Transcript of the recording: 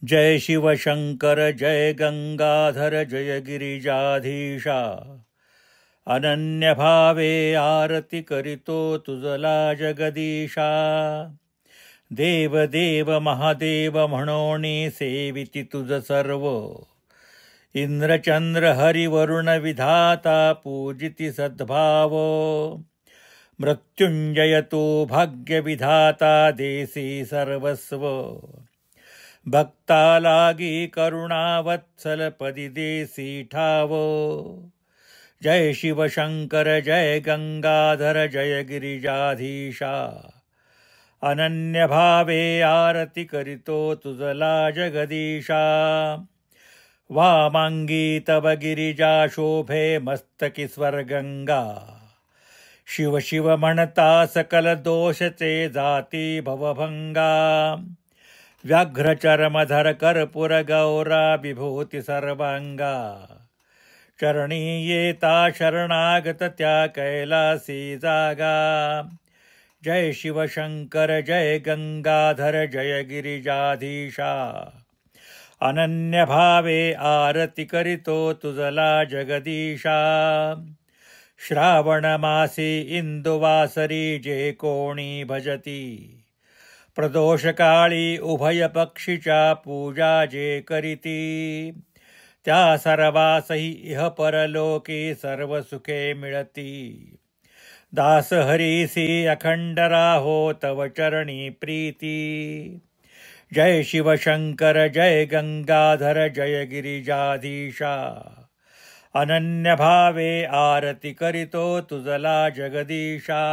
जय शिवशंकर जय गंगाधर जय गिरिजाधीशा। अनन्य भावे आरती करितो तुझला जगदीशा। देव देव महादेव म्हणोनी सेविती तुझ सर्व। इंद्रचंद्र हरिवरुण विधाता पूजिती सद्भाव। मृत्युंजय तू भाग्य विधाता देसी सर्वस्व। भक्ता लागी करुणावत्सल पदी देसी ठाव। जय शिवशंकर जय गंगाधर जय गिरिजाधीशा। अनन्य भावे आरती करितो तुझला जगदीशा। वामांगी तव गिरिजा शोभे मस्तकी स्वर्गंगा। शिव शिव म्हणता सकल दोषचे जाती भवभंगा। व्याघ्र चर्मधर कर्पूर गौरा विभूती सर्वांगा। चरणी येता शरणागत त्या कैलासी जागा। जय शिवशंकर जय गंगाधर जय गिरिजाधीशा। अनन्य भावे आरती करितो तुझला जगदीशा। श्रावण मासी इंदुवासरी जे कोणी भजती। प्रदोष काळी उभय पक्षीच्या पूजा जे करीती। त्या सर्वासही इह परलोकी सर्व सुखे मिळती। दास हरीसी अखंड राहो तव चरणी प्रीती। जय शिवशंकर जय गंगाधर जय गिरिजाधीशा। अनन्य भावे आरती करितो तुझला जगदीशा।